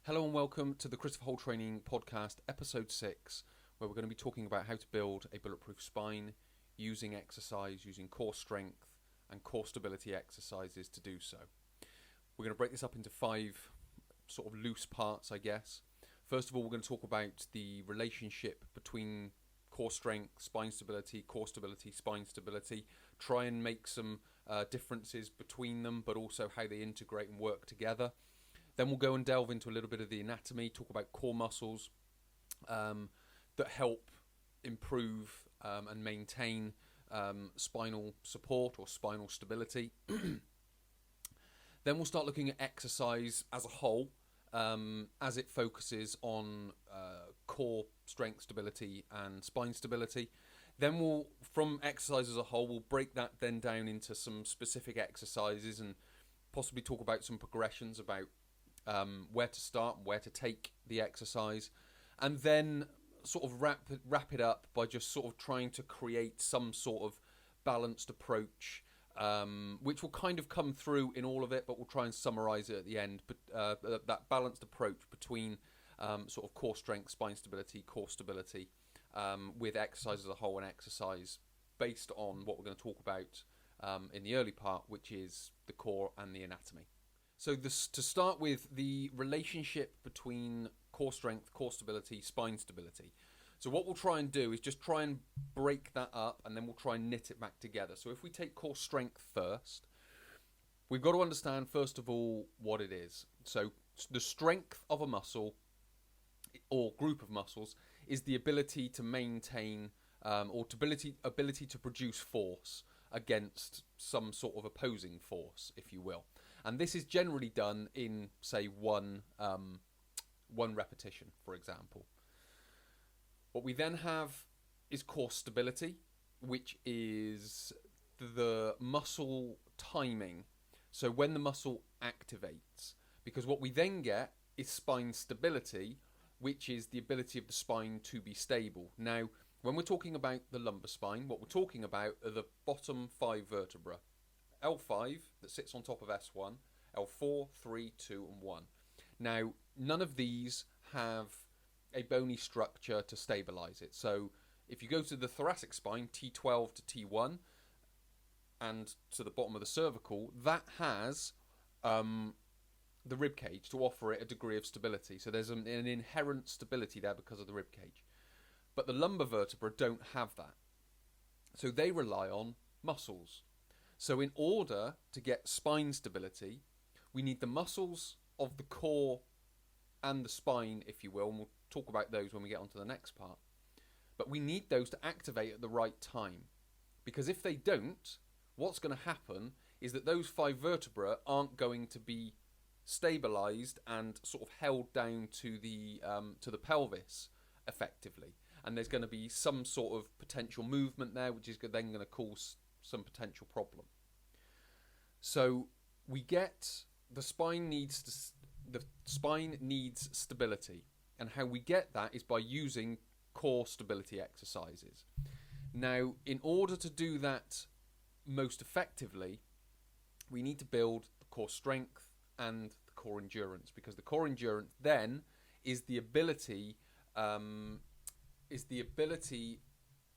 Hello and welcome to the Christopher Hall Training Podcast, Episode 6, where we're going to be talking about how to build a bulletproof spine using exercise, using core strength and core stability exercises to do so. We're going to break this up into 5 sort of loose parts, I guess. First of all, we're going to talk about the relationship between core strength, spine stability, spine stability, try and make some differences between them, but also how they integrate and work together. Then we'll go and delve into a little bit of the anatomy, talk about core muscles that help improve and maintain spinal support or spinal stability. Then we'll start looking at exercise as a whole, as it focuses on core strength stability and spine stability. Then we'll, from exercise as a whole, we'll break that then down into some specific exercises and possibly talk about some progressions about where to start, where to take the exercise, and then sort of wrap it up by just sort of trying to create some sort of balanced approach, which will kind of come through in all of it, but we'll try and summarize it at the end. But that balanced approach between sort of core strength, spine stability, core stability, with exercise as a whole and exercise based on what we're going to talk about in the early part, which is the core and the anatomy. So to start with, the relationship between core strength, core stability, spine stability. So what we'll try and do is just try and break that up, and then we'll try and knit it back together. So if we take core strength first, we've got to understand, first of all, what it is. So the strength of a muscle or group of muscles is the ability to maintain or ability to produce force against some sort of opposing force, if you will. And this is generally done in, say, one repetition, for example. What we then have is core stability, which is the muscle timing. So when the muscle activates, because what we then get is spine stability, which is the ability of the spine to be stable. Now, when we're talking about the lumbar spine, what we're talking about are the bottom 5 vertebrae. L5 that sits on top of S1, L4, 3, 2 and 1. Now, none of these have a bony structure to stabilize it. So if you go to the thoracic spine, T12 to T1, and to the bottom of the cervical, that has the rib cage to offer it a degree of stability. So there's an inherent stability there because of the rib cage. But the lumbar vertebrae don't have that. So they rely on muscles. So in order to get spine stability, we need the muscles of the core and the spine, if you will, and we'll talk about those when we get onto the next part. But we need those to activate at the right time. Because if they don't, what's going to happen is that those 5 vertebrae aren't going to be stabilized and sort of held down to the pelvis effectively. And there's going to be some sort of potential movement there, which is then going to cause some potential problem. So we get the spine needs stability, and how we get that is by using core stability exercises. Now, in order to do that most effectively, we need to build the core strength and the core endurance, because the core endurance then is the ability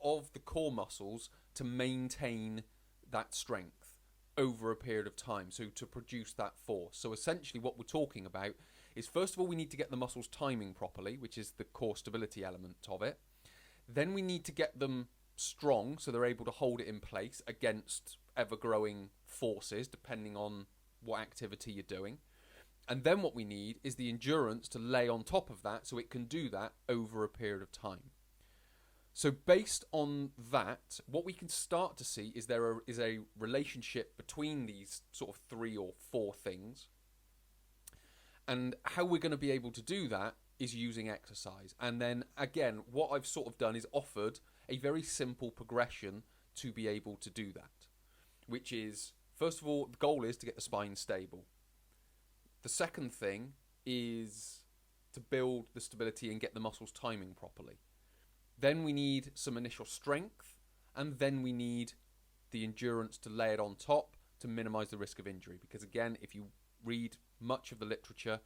of the core muscles to maintain that strength over a period of time, so to produce that force. So essentially what we're talking about is, first of all, we need to get the muscles timing properly, which is the core stability element of it. Then we need to get them strong, so they're able to hold it in place against ever-growing forces, depending on what activity you're doing. And then what we need is the endurance to lay on top of that, so it can do that over a period of time. So based on that, what we can start to see is there is a relationship between these sort of 3 or 4 things. And how we're going to be able to do that is using exercise. And then again, what I've sort of done is offered a very simple progression to be able to do that, which is, first of all, the goal is to get the spine stable. The second thing is to build the stability and get the muscles timing properly. Then we need some initial strength, and then we need the endurance to lay it on top to minimize the risk of injury. Because again, if you read much of the literature,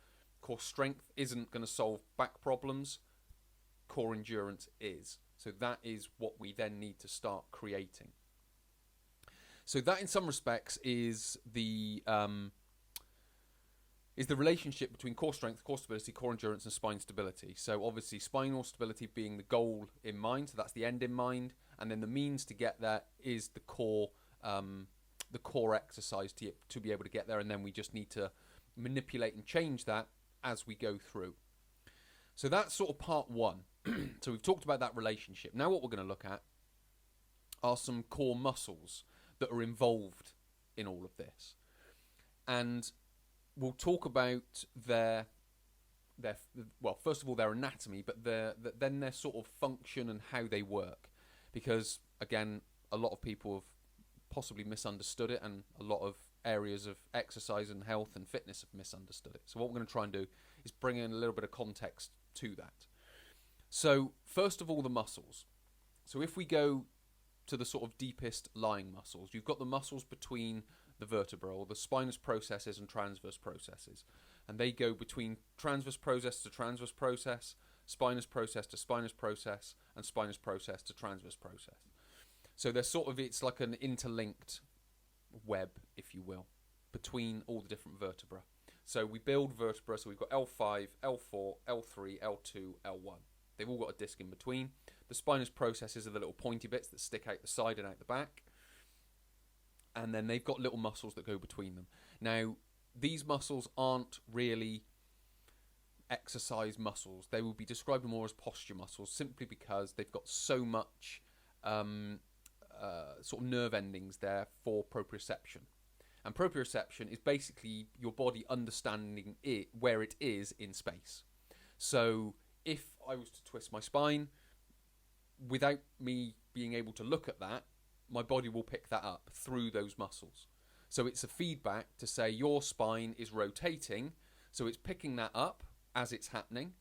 Core strength isn't going to solve back problems. Core endurance is. So that is what we then need to start creating. So that, in some respects, is the relationship between core strength, core stability, core endurance, and spine stability. So obviously, spinal stability being the goal in mind, so that's the end in mind, and then the means to get there is the core exercise to be able to get there, and then we just need to manipulate and change that as we go through. So that's sort of part one. So we've talked about that relationship. Now what we're going to look at are some core muscles that are involved in all of this. And we'll talk about their well, first of all, their anatomy, but then their sort of function and how they work. Because, again, a lot of people have possibly misunderstood it, and a lot of areas of exercise and health and fitness have misunderstood it. So what we're going to try and do is bring in a little bit of context to that. So, first of all, the muscles. So if we go to the sort of deepest lying muscles, you've got the muscles between the vertebrae, or the spinous processes and transverse processes. And they go between transverse process to transverse process, spinous process to spinous process, and spinous process to transverse process. So they're sort of, it's like an interlinked web, if you will, between all the different vertebrae. So we build vertebrae, so we've got L5, L4, L3, L2, L1. They've all got a disc in between. The spinous processes are the little pointy bits that stick out the side and out the back. And then they've got little muscles that go between them. Now, these muscles aren't really exercise muscles. They will be described more as posture muscles, simply because they've got so much sort of nerve endings there for proprioception. And proprioception is basically your body understanding where it is in space. So if I was to twist my spine, without me being able to look at that, my body will pick that up through those muscles. So it's a feedback to say your spine is rotating, so it's picking that up as it's happening,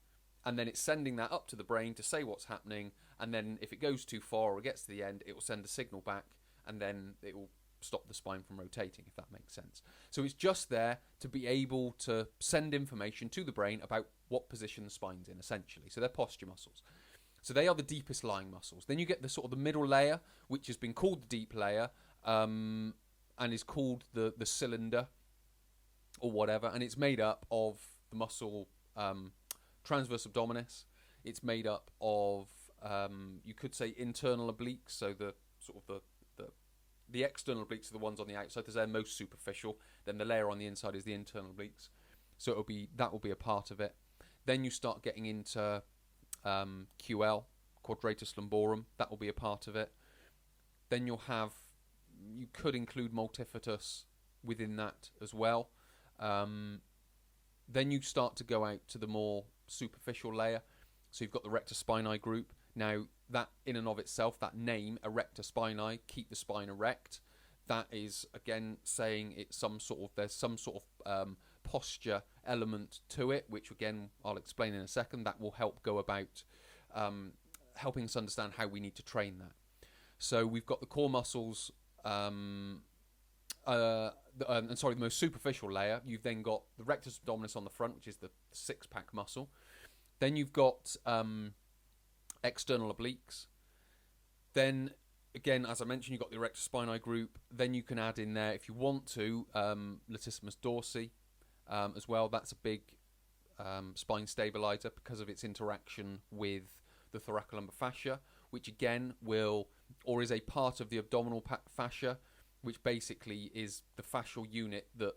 and then it's sending that up to the brain to say what's happening, and then if it goes too far or gets to the end, it will send a signal back, and then it will stop the spine from rotating, if that makes sense. So it's just there to be able to send information to the brain about what position the spine's in, essentially. So they're posture muscles. So they are the deepest lying muscles. Then you get the sort of the middle layer, which has been called the deep layer, and is called the cylinder or whatever, and it's made up of the muscle transverse abdominis. It's made up of you could say internal obliques, so the sort of the external obliques are the ones on the outside, because they're most superficial. Then the layer on the inside is the internal obliques, so that will be a part of it. Then you start getting into QL, quadratus lumborum, that will be a part of it. Then you could include multifidus within that as well. Then you start to go out to the more superficial layer. So you've got the rectus spinae group. Now, that in and of itself, that name, erector spinae, keep the spine erect, that is, again, saying there's some sort of posture element to it, which, again, I'll explain in a second. That will help go about helping us understand how we need to train that. So we've got the core muscles, the most superficial layer. You've then got the rectus abdominis on the front, which is the six-pack muscle. Then you've got external obliques. Then, again, as I mentioned, you've got the erector spinae group. Then you can add in there, if you want to, latissimus dorsi as well. That's a big spine stabilizer because of its interaction with the thoracolumbar fascia, which again is a part of the abdominal fascia, which basically is the fascial unit that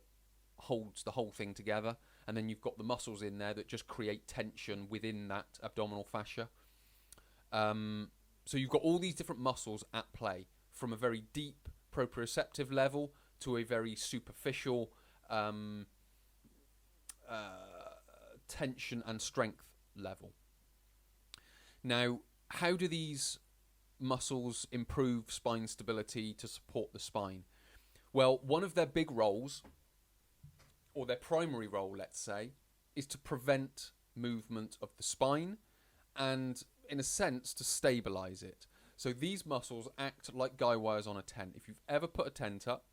holds the whole thing together. And then you've got the muscles in there that just create tension within that abdominal fascia. So you've got all these different muscles at play, from a very deep proprioceptive level to a very superficial tension and strength level. Now, how do these muscles improve spine stability to support the spine? Well, one of their big roles, or their primary role, let's say, is to prevent movement of the spine and, in a sense, to stabilize it. So these muscles act like guy wires on a tent. If you've ever put a tent up,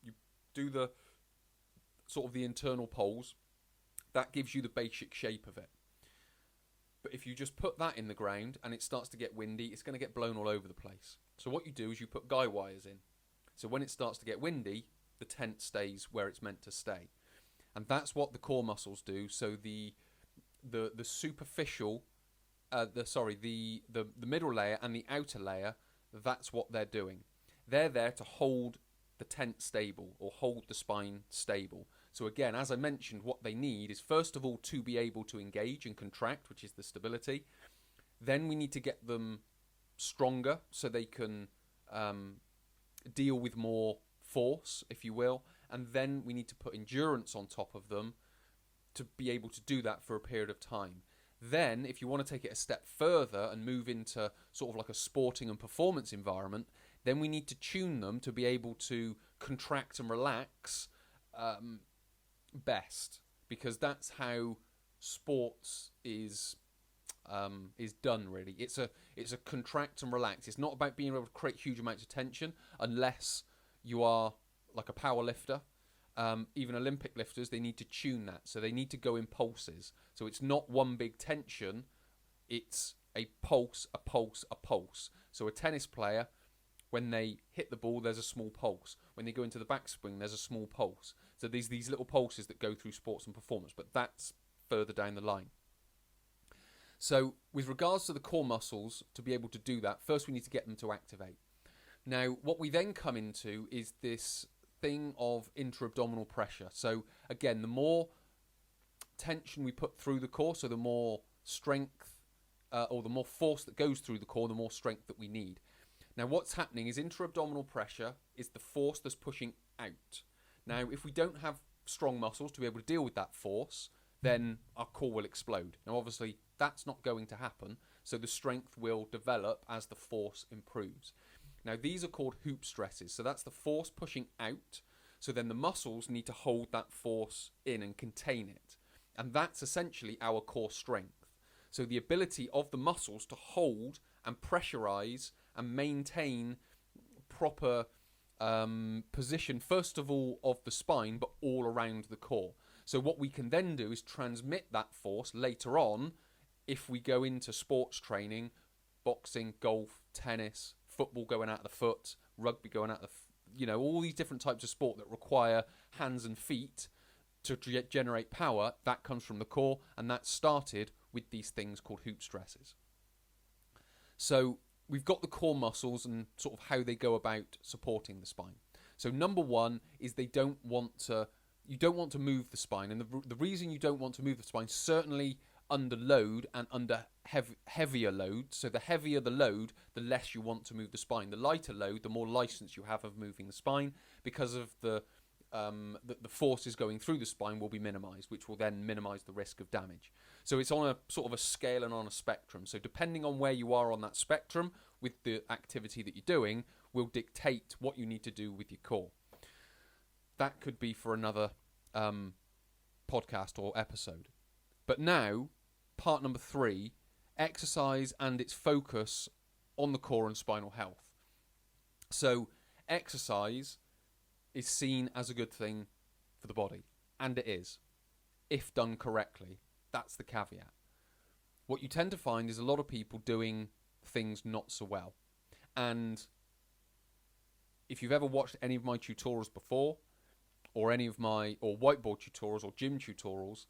you do the sort of the internal poles. That gives you the basic shape of it. But if you just put that in the ground and it starts to get windy, it's going to get blown all over the place. So what you do is you put guy wires in. So when it starts to get windy, the tent stays where it's meant to stay. And that's what the core muscles do. So the superficial, the middle layer and the outer layer, that's what they're doing. They're there to hold the tent stable or hold the spine stable. So again, as I mentioned, what they need is first of all to be able to engage and contract, which is the stability. Then we need to get them stronger so they can deal with more force, if you will. And then we need to put endurance on top of them to be able to do that for a period of time. Then, if you want to take it a step further and move into sort of like a sporting and performance environment, then we need to tune them to be able to contract and relax best, because that's how sports is done. Really, it's a contract and relax. It's not about being able to create huge amounts of tension unless you are like a power lifter. Even Olympic lifters, they need to tune that. So they need to go in pulses. So it's not one big tension. It's a pulse, a pulse, a pulse. So a tennis player, when they hit the ball, there's a small pulse. When they go into the backswing, there's a small pulse. So these little pulses that go through sports and performance, but that's further down the line. So with regards to the core muscles, to be able to do that, first we need to get them to activate. Now, what we then come into is this thing of intra-abdominal pressure. So again, the more tension we put through the core, so the more strength or the more force that goes through the core, the more strength that we need. Now, what's happening is intra-abdominal pressure is the force that's pushing out. Now, if we don't have strong muscles to be able to deal with that force, then our core will explode. Now, obviously, that's not going to happen, so the strength will develop as the force improves. Now, these are called hoop stresses. So that's the force pushing out. So then the muscles need to hold that force in and contain it. And that's essentially our core strength. So the ability of the muscles to hold and pressurize and maintain proper position, first of all, of the spine, but all around the core. So what we can then do is transmit that force later on if we go into sports training, boxing, golf, tennis, football going out of the foot, rugby going out of the, all these different types of sport that require hands and feet to generate power. That comes from the core, and that started with these things called hoop stresses. So we've got the core muscles and sort of how they go about supporting the spine. So number one is you don't want to move the spine, and the reason you don't want to move the spine, certainly under load and under heavier load. So the heavier the load, the less you want to move the spine. The lighter load, the more license you have of moving the spine, because of the forces going through the spine will be minimized, which will then minimize the risk of damage. So it's on a sort of a scale and on a spectrum. So depending on where you are on that spectrum with the activity that you're doing will dictate what you need to do with your core. That could be for another podcast or episode. But now, part number 3, exercise and its focus on the core and spinal health. So exercise is seen as a good thing for the body, and it is, if done correctly. That's the caveat. What you tend to find is a lot of people doing things not so well. And if you've ever watched any of my tutorials before, or any of my whiteboard tutorials or gym tutorials,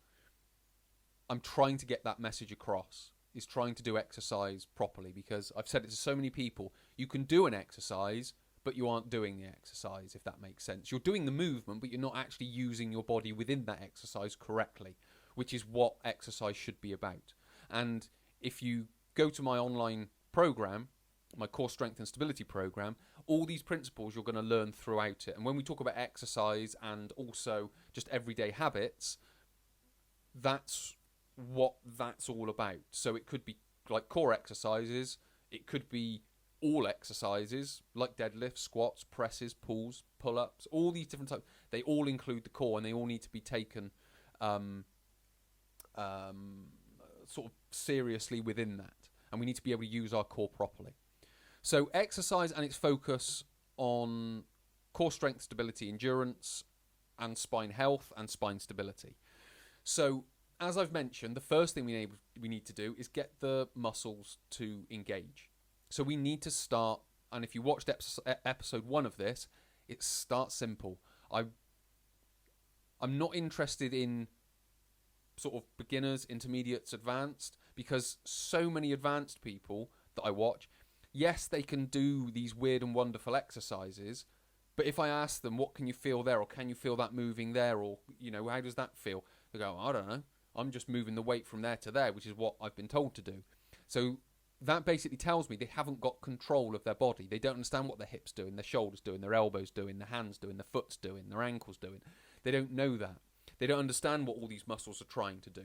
I'm trying to get that message across, is trying to do exercise properly, because I've said it to so many people, you can do an exercise, but you aren't doing the exercise, if that makes sense. You're doing the movement, but you're not actually using your body within that exercise correctly, which is what exercise should be about. And if you go to my online program, my core strength and stability program, all these principles you're going to learn throughout it. And when we talk about exercise and also just everyday habits, that's what that's all about. So it could be like core exercises, it could be all exercises like deadlifts, squats, presses, pulls, pull-ups, all these different types. They all include the core, and they all need to be taken sort of seriously within that, and we need to be able to use our core properly. So exercise and its focus on core strength, stability, endurance, and spine health and spine stability. So as I've mentioned, the first thing we need to do is get the muscles to engage. So we need to start, and if you watched episode 1 of this, it starts simple. I'm not interested in sort of beginners, intermediates, advanced, because so many advanced people that I watch, yes, they can do these weird and wonderful exercises, but if I ask them, what can you feel there, or can you feel that moving there, or, you know, how does that feel? They go, I don't know. I'm just moving the weight from there to there, which is what I've been told to do. So that basically tells me they haven't got control of their body. They don't understand what their hips doing, their shoulders doing, their elbows doing, their hands doing, their foot's doing, their ankles doing. They don't know that. They don't understand what all these muscles are trying to do.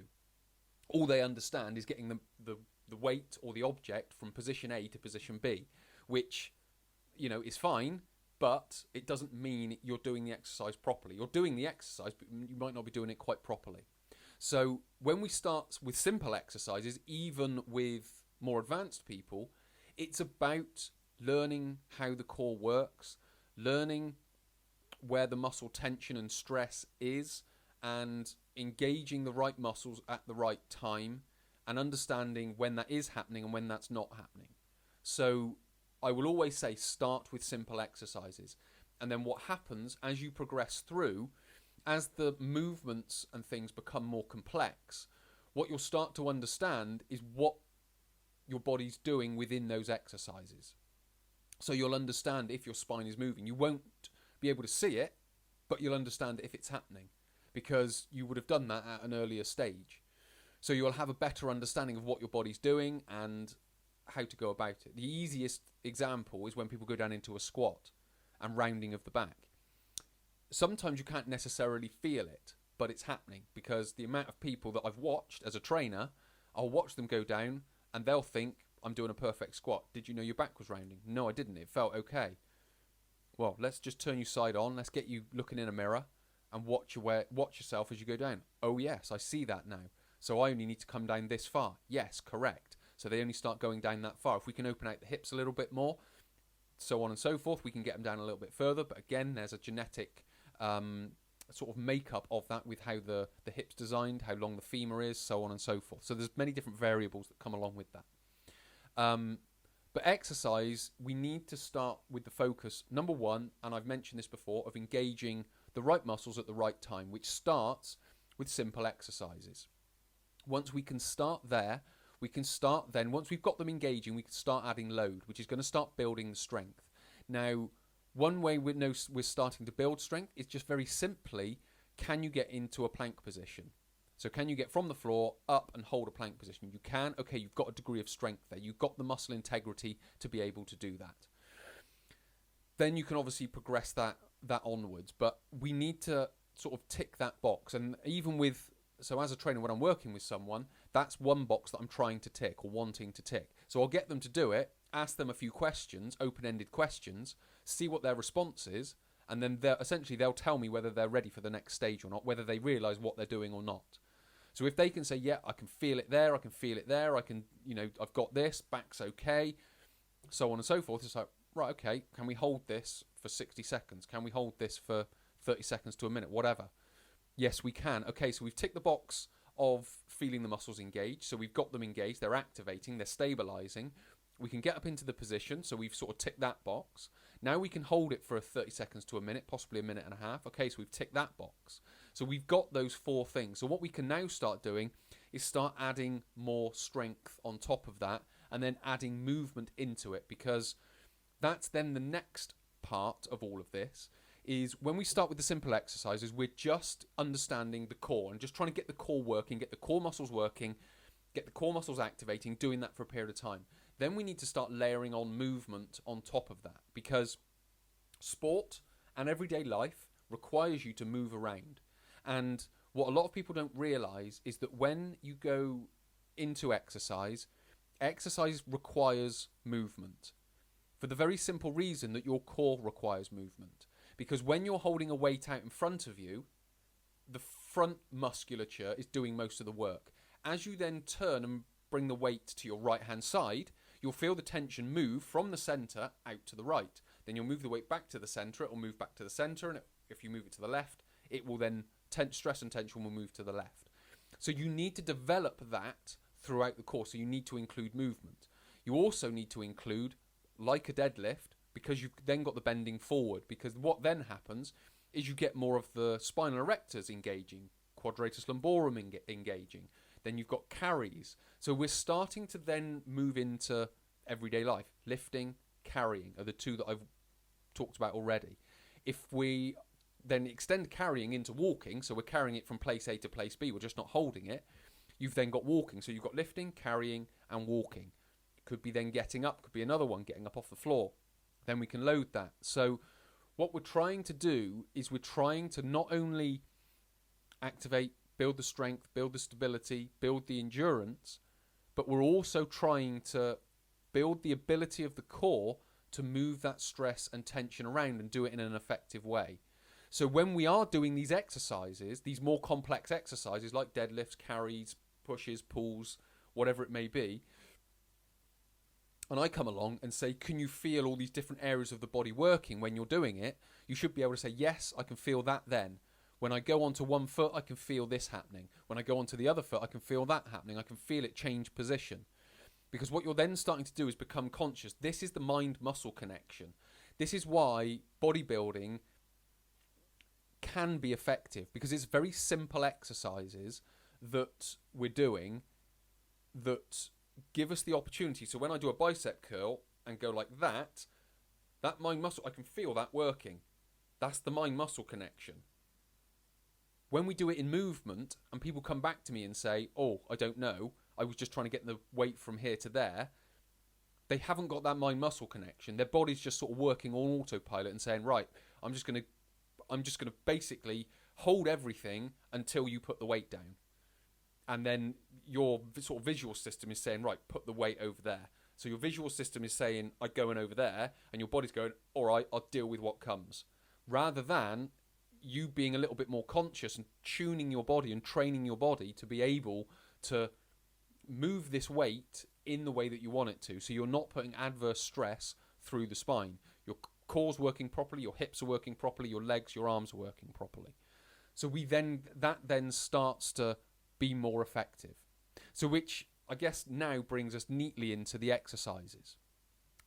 All they understand is getting the weight or the object from position A to position B, which, you know, is fine, but it doesn't mean you're doing the exercise properly. You're doing the exercise, but you might not be doing it quite properly. So when we start with simple exercises, even with more advanced people, it's about learning how the core works, learning where the muscle tension and stress is, and engaging the right muscles at the right time, and understanding when that is happening and when that's not happening. So I will always say start with simple exercises. And then what happens as you progress through, as the movements and things become more complex, what you'll start to understand is what your body's doing within those exercises. So you'll understand if your spine is moving. You won't be able to see it, but you'll understand if it's happening, because you would have done that at an earlier stage. So you'll have a better understanding of what your body's doing and how to go about it. The easiest example is when people go down into a squat and rounding of the back. Sometimes you can't necessarily feel it, but it's happening, because the amount of people that I've watched as a trainer, I'll watch them go down and they'll think, I'm doing a perfect squat. Did you know your back was rounding? No, I didn't. It felt okay. Well, let's just turn you side on. Let's get you looking in a mirror and watch yourself as you go down. Oh yes, I see that now. So I only need to come down this far. Yes, correct. So they only start going down that far. If we can open out the hips a little bit more, so on and so forth, we can get them down a little bit further. But again, there's a genetic sort of makeup of that, with how the hip's designed, how long the femur is, so on and so forth. So there's many different variables that come along with that. But exercise, we need to start with the focus, number one, and I've mentioned this before, of engaging the right muscles at the right time, which starts with simple exercises. Once we can start there, we can start then, once we've got them engaging, we can start adding load, which is going to start building the strength. Now, one way we know we're starting to build strength is just very simply, can you get into a plank position? So can you get from the floor up and hold a plank position? You can. Okay, you've got a degree of strength there. You've got the muscle integrity to be able to do that. Then you can obviously progress that onwards. But we need to sort of tick that box. And even with, so as a trainer, when I'm working with someone, that's one box that I'm trying to tick or wanting to tick. So I'll get them to do it, ask them a few questions, open-ended questions, see what their response is, and then they'll tell me whether they're ready for the next stage or not, whether they realise what they're doing or not. So if they can say, yeah, I can feel it there, I can feel it there, I can, you know, I've got this, back's okay, so on and so forth, it's like, right, okay, can we hold this for 60 seconds? Can we hold this for 30 seconds to a minute, whatever? Yes, we can. Okay, so we've ticked the box of feeling the muscles engaged, so we've got them engaged, they're activating, they're stabilising. We can get up into the position, so we've sort of ticked that box. Now we can hold it for 30 seconds to a minute, possibly a minute and a half. Okay, so we've ticked that box. So we've got those 4 things. So what we can now start doing is start adding more strength on top of that, and then adding movement into it, because that's then the next part of all of this, is when we start with the simple exercises, we're just understanding the core and just trying to get the core working, get the core muscles working, get the core muscles activating, doing that for a period of time. Then we need to start layering on movement on top of that, because sport and everyday life requires you to move around. And what a lot of people don't realise is that when you go into exercise, exercise requires movement, for the very simple reason that your core requires movement. Because when you're holding a weight out in front of you, the front musculature is doing most of the work. As you then turn and bring the weight to your right hand side, you'll feel the tension move from the centre out to the right. Then you'll move the weight back to the centre, it will move back to the centre, and if you move it to the left, it will then stress and tension will move to the left. So you need to develop that throughout the course. So you need to include movement. You also need to include, like a deadlift, because you've then got the bending forward. Because what then happens is you get more of the spinal erectors engaging, quadratus lumborum engaging. Then you've got carries. So we're starting to then move into everyday life. Lifting, carrying are the two that I've talked about already. If we then extend carrying into walking, so we're carrying it from place A to place B, we're just not holding it, you've then got walking. So you've got lifting, carrying, and walking. Could be then getting up, could be another one, getting up off the floor. Then we can load that. So what we're trying to do is we're trying to not only activate, build the strength, build the stability, build the endurance, but we're also trying to build the ability of the core to move that stress and tension around and do it in an effective way. So when we are doing these exercises, these more complex exercises like deadlifts, carries, pushes, pulls, whatever it may be, and I come along and say, can you feel all these different areas of the body working when you're doing it? You should be able to say, yes, I can feel that then. When I go onto one foot, I can feel this happening. When I go onto the other foot, I can feel that happening. I can feel it change position. Because what you're then starting to do is become conscious. This is the mind-muscle connection. This is why bodybuilding can be effective, because it's very simple exercises that we're doing that give us the opportunity. So when I do a bicep curl and go like that mind muscle, I can feel that working. That's the mind-muscle connection. When we do it in movement and people come back to me and say, oh, I don't know, I was just trying to get the weight from here to there, they haven't got that mind-muscle connection. Their body's just sort of working on autopilot and saying, right, I'm just going to basically hold everything until you put the weight down. And then your sort of visual system is saying, right, put the weight over there. So your visual system is saying, I'm going over there, and your body's going, all right, I'll deal with what comes. Rather than you being a little bit more conscious and tuning your body and training your body to be able to move this weight in the way that you want it to. So you're not putting adverse stress through the spine. Your core's working properly, your hips are working properly, your legs, your arms are working properly. So that then starts to be more effective. So which I guess now brings us neatly into the exercises.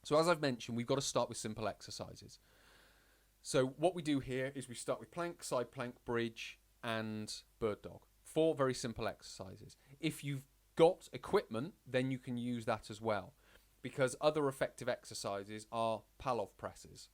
So as I've mentioned, we've got to start with simple exercises. So what we do here is we start with plank, side plank, bridge, and bird dog. 4 very simple exercises. If you've got equipment, then you can use that as well, because other effective exercises are Palov presses.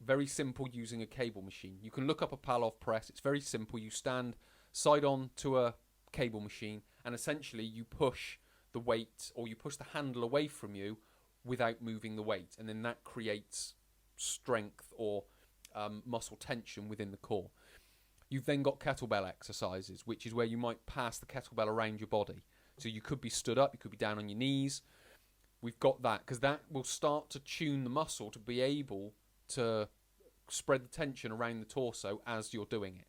Very simple, using a cable machine. You can look up a Palov press. It's very simple. You stand side on to a cable machine, and essentially you push the weight, or you push the handle away from you without moving the weight, and then that creates strength or muscle tension within the core. You've then got kettlebell exercises, which is where you might pass the kettlebell around your body. So you could be stood up, you could be down on your knees. We've got that, because that will start to tune the muscle to be able to spread the tension around the torso as you're doing it.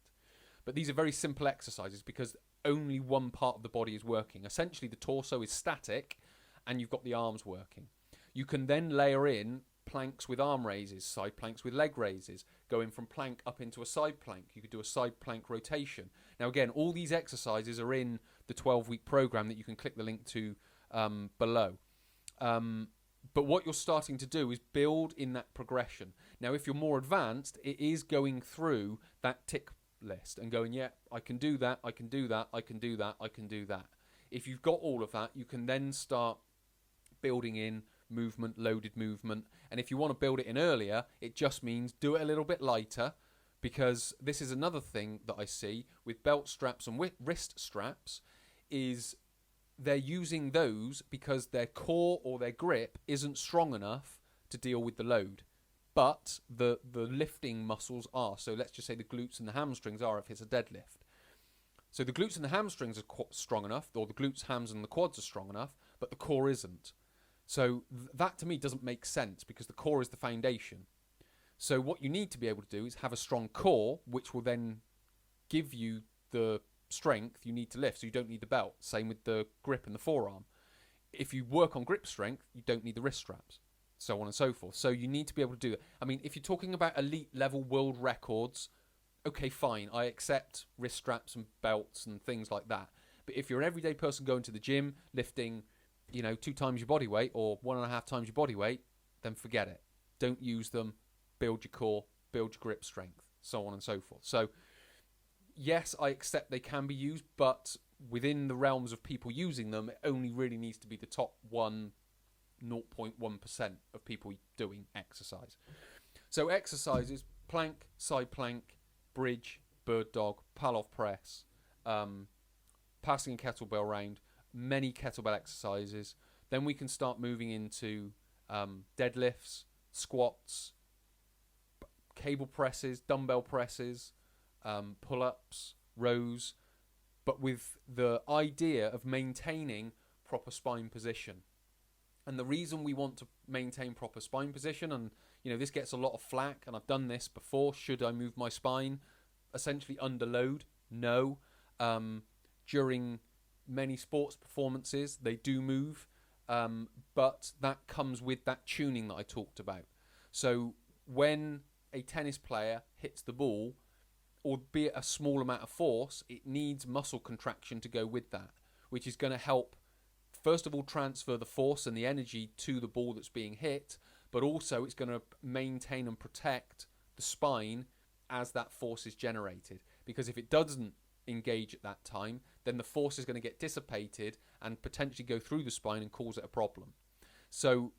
But these are very simple exercises because only one part of the body is working. Essentially, the torso is static and you've got the arms working. You can then layer in planks with arm raises, side planks with leg raises, going from plank up into a side plank. You could do a side plank rotation. Now, again, all these exercises are in the 12-week program that you can click the link to below. But what you're starting to do is build in that progression. Now, if you're more advanced, it is going through that tick list and going, yeah, I can do that, I can do that, I can do that, I can do that. If you've got all of that, you can then start building in movement, loaded movement. And if you want to build it in earlier, it just means do it a little bit lighter, because this is another thing that I see with belt straps and wrist straps, is they're using those because their core or their grip isn't strong enough to deal with the load. But the lifting muscles are. So let's just say the glutes and the hamstrings are if it's a deadlift. So the glutes and the hamstrings are strong enough, or the glutes, hams and the quads are strong enough, but the core isn't. So that to me doesn't make sense, because the core is the foundation. So what you need to be able to do is have a strong core, which will then give you the strength you need to lift, so you don't need the belt. Same with the grip and the forearm. If you work on grip strength, you don't need the wrist straps, so on and so forth. So you need to be able to do it. I mean, if you're talking about elite level world records, okay, fine, I accept wrist straps and belts and things like that. But if you're an everyday person going to the gym, lifting, 2 times your body weight or 1.5 times your body weight, then forget it. Don't use them. Build your core, build your grip strength, so on and so forth. So, yes, I accept they can be used, but within the realms of people using them, it only really needs to be the top 0.1% of people doing exercise. So exercises: plank, side plank, bridge, bird dog, Pallof press, passing a kettlebell round, many kettlebell exercises. Then we can start moving into deadlifts, squats, cable presses, dumbbell presses, pull-ups, rows, but with the idea of maintaining proper spine position. And the reason we want to maintain proper spine position, and this gets a lot of flack, and I've done this before, should I move my spine essentially under load? No. During many sports performances, they do move, but that comes with that tuning that I talked about. So when a tennis player hits the ball, albeit a small amount of force, it needs muscle contraction to go with that, which is going to help, first of all, transfer the force and the energy to the ball that's being hit, but also it's going to maintain and protect the spine as that force is generated. Because if it doesn't engage at that time, then the force is going to get dissipated and potentially go through the spine and cause it a problem. So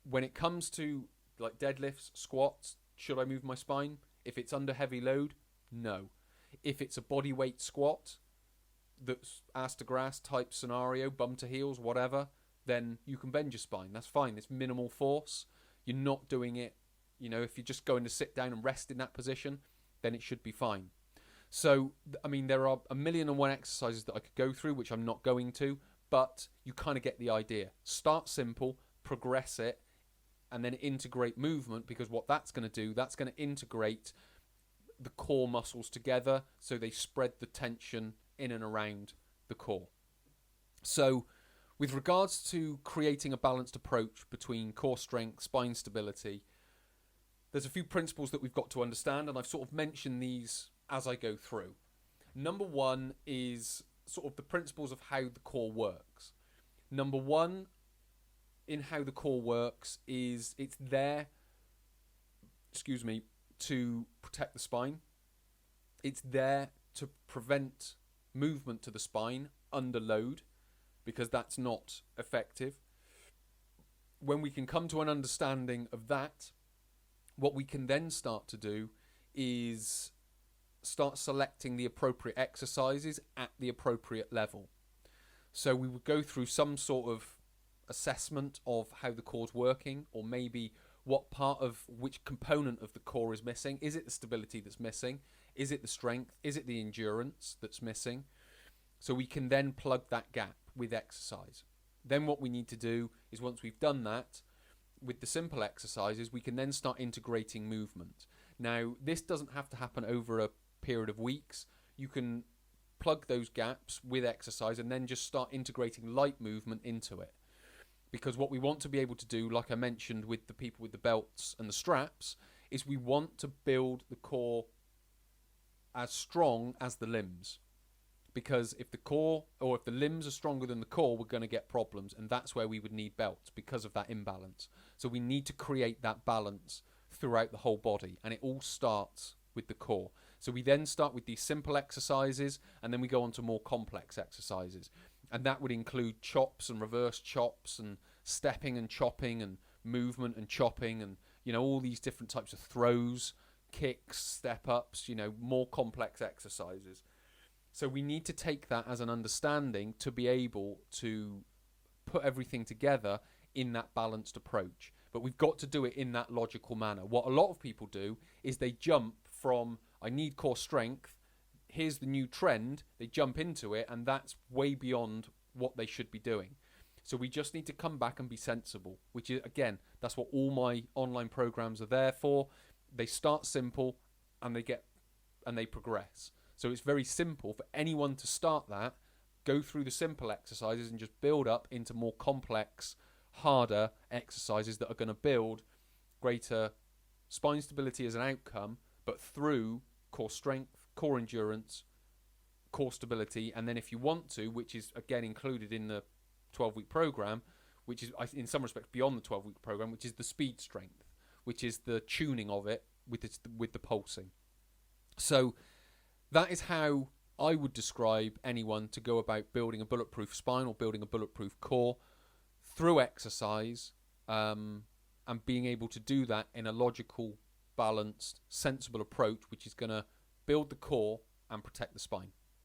when it comes to like deadlifts, squats, should I move my spine? If it's under heavy load, no. If it's a body weight squat, that's ass to grass type scenario, bum to heels, whatever, then you can bend your spine. That's fine. It's minimal force. You're not doing it, if you're just going to sit down and rest in that position, then it should be fine. So, there are 1,000,001 exercises that I could go through, which I'm not going to, but you kind of get the idea. Start simple, progress it, and then integrate movement, because what that's going to do, that's going to integrate the core muscles together so they spread the tension in and around the core. So with regards to creating a balanced approach between core strength, spine stability, there's a few principles that we've got to understand, and I've sort of mentioned these as I go through. Number one is sort of the principles of how the core works. Number one in how the core works is it's there, to protect the spine. It's there to prevent movement to the spine under load, because that's not effective. When we can come to an understanding of that, what we can then start to do is start selecting the appropriate exercises at the appropriate level. So we would go through some sort of assessment of how the core's working, or maybe what part of which component of the core is missing. Is it the stability that's missing? Is it the strength? Is it the endurance that's missing? So we can then plug that gap with exercise. Then what we need to do is, once we've done that, with the simple exercises, we can then start integrating movement. Now, this doesn't have to happen over a period of weeks. You can plug those gaps with exercise and then just start integrating light movement into it. Because what we want to be able to do, like I mentioned with the people with the belts and the straps, is we want to build the core as strong as the limbs. Because if the core, or if the limbs are stronger than the core, we're going to get problems, and that's where we would need belts because of that imbalance. So we need to create that balance throughout the whole body, and it all starts with the core. So we then start with these simple exercises, and then we go on to more complex exercises. And that would include chops and reverse chops and stepping and chopping and movement and chopping and, all these different types of throws, kicks, step ups, more complex exercises. So we need to take that as an understanding to be able to put everything together in that balanced approach. But we've got to do it in that logical manner. What a lot of people do is they jump from, I need core strength, here's the new trend, they jump into it, and that's way beyond what they should be doing. So we just need to come back and be sensible, which is, again, that's what all my online programs are there for. They start simple and they progress. So it's very simple for anyone to start that, go through the simple exercises and just build up into more complex, harder exercises that are going to build greater spine stability as an outcome, but through core strength, core endurance, core stability, and then if you want to, which is again included in the 12-week program, which is in some respects beyond the 12-week program, which is the speed strength, which is the tuning of it with the pulsing. So that is how I would describe anyone to go about building a bulletproof spine or building a bulletproof core through exercise, and being able to do that in a logical, balanced, sensible approach, which is going to build the core and protect the spine.